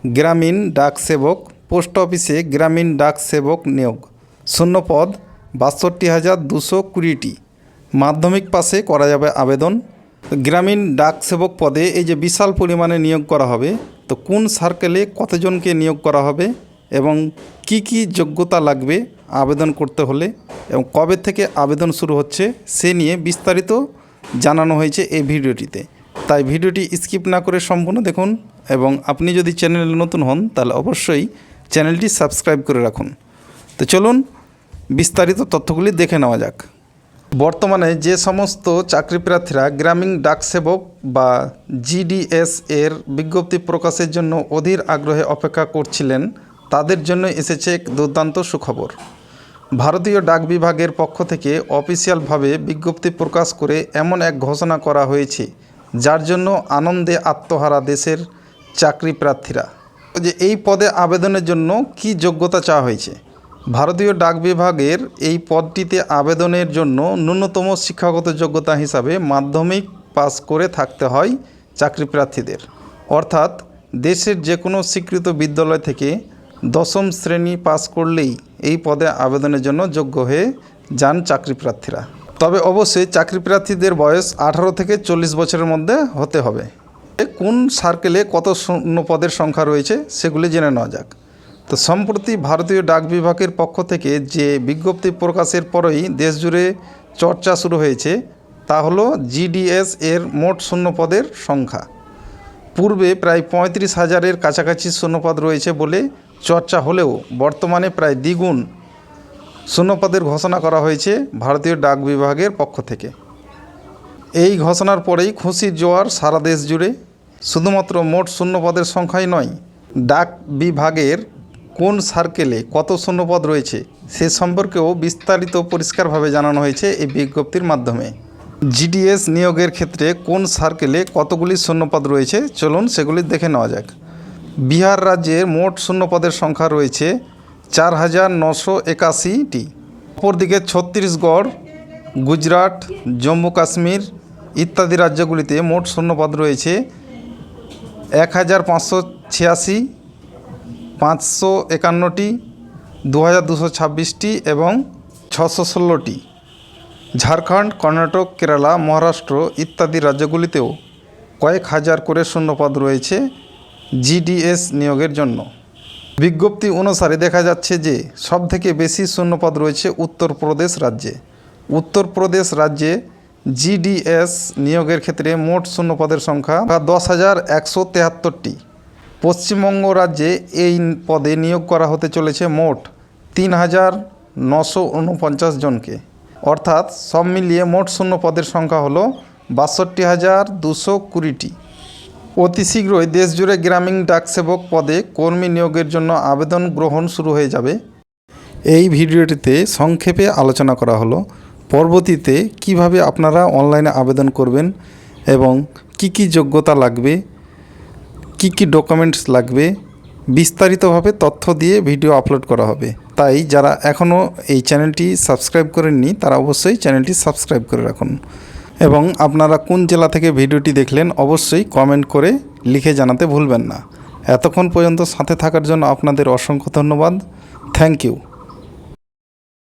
গ্রামীণ ডাক সেবক, পোস্ট অফিসে গ্রামীণ ডাক সেবক নিয়োগ, শূন্যপদ ৬২,২২০টি। মাধ্যমিক পাশে করা যাবে আবেদন। গ্রামীণ ডাক সেবক পদে এই যে বিশাল পরিমাণে নিয়োগ করা হবে, তো কোন সার্কেলে কতজনকে নিয়োগ করা হবে এবং কি কি যোগ্যতা লাগবে আবেদন করতে হলে এবং কবে থেকে আবেদন শুরু হচ্ছে সে নিয়ে বিস্তারিত জানানো হয়েছে এই ভিডিওটিতে। তাই ভিডিওটি স্কিপ না করে সম্পূর্ণ দেখুন এবং আপনি যদি চ্যানেলে নতুন হন তাহলে অবশ্যই চ্যানেলটি সাবস্ক্রাইব করে রাখুন। তো চলুন বিস্তারিত তথ্যগুলি দেখে নেওয়া যাক। বর্তমানে যে সমস্ত চাকরি প্রার্থীরা গ্রামীণ ডাকসেবক বা জিডিএস এর বিজ্ঞপ্তি প্রকাশের জন্য অধীর আগ্রহে অপেক্ষা করছিলেন, তাদের জন্য এসেছে এক দুর্দান্ত সুখবর। ভারতীয় ডাক বিভাগের পক্ষ থেকে অফিসিয়ালভাবে বিজ্ঞপ্তি প্রকাশ করে এমন এক ঘোষণা করা হয়েছে যার জন্য আনন্দে আত্মহারা দেশের চাকরি প্রার্থীরা। যে এই পদে আবেদনের জন্য কি যোগ্যতা চাওয়া হয়েছে। ভারতীয় ডাক বিভাগের এই পদটিতে আবেদনের জন্য ন্যূনতম শিক্ষাগত যোগ্যতা হিসাবে মাধ্যমিক পাস করে থাকতে হয় চাকরি প্রার্থীদের। অর্থাৎ দেশের যে কোনো স্বীকৃত বিদ্যালয় থেকে ১০ম শ্রেণী পাস করলেই এই পদে আবেদনের জন্য যোগ্য হয়ে যান চাকরি প্রার্থীরা। তবে অবশ্যই চাকরি প্রার্থীদের বয়স ১৮ থেকে ৪০ বছরের মধ্যে হতে হবে। কোন সার্কেলে কত শূন্য পদের সংখ্যা রয়েছে সেগুলি জেনে নেওয়া যাক। তো সম্প্রতি ভারতীয় ডাক বিভাগের পক্ষ থেকে যে বিজ্ঞপ্তি প্রকাশের পরেই দেশজুড়ে চর্চা শুরু হয়েছে তা হলো জিডিএস এর মোট শূন্যপদের সংখ্যা। পূর্বে প্রায় ৩৫,০০০-এর কাছাকাছি শূন্যপদ রয়েছে বলে চর্চা হলেও বর্তমানে প্রায় দ্বিগুণ শূন্যপদের ঘোষণা করা হয়েছে ভারতীয় ডাক বিভাগের পক্ষ থেকে। এই ঘোষণার পরেই খুশির জোয়ার সারা দেশ জুড়ে। শুধুমাত্র মোট শূন্যপদের সংখ্যাই নয়, ডাক বিভাগের কোন সার্কেলে কত শূন্যপদ রয়েছে সে সম্পর্কেও বিস্তারিত পরিষ্কারভাবে জানানো হয়েছে এই বিজ্ঞপ্তির মাধ্যমে। জিডিএস নিয়োগের ক্ষেত্রে কোন সার্কেলে কতগুলি শূন্যপদ রয়েছে চলুন সেগুলি দেখে নেওয়া যাক। বিহার রাজ্যের মোট শূন্যপদের সংখ্যা রয়েছে ৪,৯৮১টি। অপরদিকে ছত্তিশগড়, গুজরাট, জম্মু কাশ্মীর ইত্যাদি রাজ্যগুলিতে মোট শূন্যপদ রয়েছে ১,৫৮৬, ৫৫১টি, ২,২২৬টি এবং ৬১৬টি। ঝাড়খণ্ড, কর্ণাটক, কেরালা, মহারাষ্ট্র ইত্যাদি রাজ্যগুলিতেও কয়েক হাজার করে শূন্যপদ রয়েছে জিডিএস নিয়োগের জন্য। বিজ্ঞপ্তি অনুসারে দেখা যাচ্ছে যে সবথেকে বেশি শূন্যপদ রয়েছে উত্তরপ্রদেশ রাজ্যে। উত্তরপ্রদেশ রাজ্যে জিডিএস নিয়োগের ক্ষেত্রে মোট শূন্যপদের সংখ্যা ১০,১৭৩টি। পশ্চিমবঙ্গ রাজ্যে এই পদে নিয়োগ করা হতে চলেছে মোট ৩,৯৪৯ জনকে। অর্থাৎ সব মিলিয়ে মোট শূন্যপদের সংখ্যা হলো ৬২,২২০টি। অতি শীঘ্রই দেশজুড়ে গ্রামীণ ডাকসেবক পদে কর্মী নিয়োগের জন্য আবেদন গ্রহণ শুরু হয়ে যাবে। এই ভিডিওটিতে সংক্ষেপে আলোচনা করা হলো পরবর্তীতে কিভাবে আপনারা অনলাইনে আবেদন করবেন এবং কি কি যোগ্যতা লাগবে, কি কি ডকুমেন্টস লাগবে, বিস্তারিতভাবে তথ্য দিয়ে ভিডিও আপলোড করা হবে। তাই যারা এখনও এই চ্যানেলটি সাবস্ক্রাইব করেননি তারা অবশ্যই চ্যানেলটি সাবস্ক্রাইব করে রাখুন এবং আপনারা কোন জেলা থেকে ভিডিওটি দেখলেন অবশ্যই কমেন্ট করে লিখে জানাতে ভুলবেন না। এতক্ষণ পর্যন্ত সাথে থাকার জন্য আপনাদের অসংখ্য ধন্যবাদ। Thank you.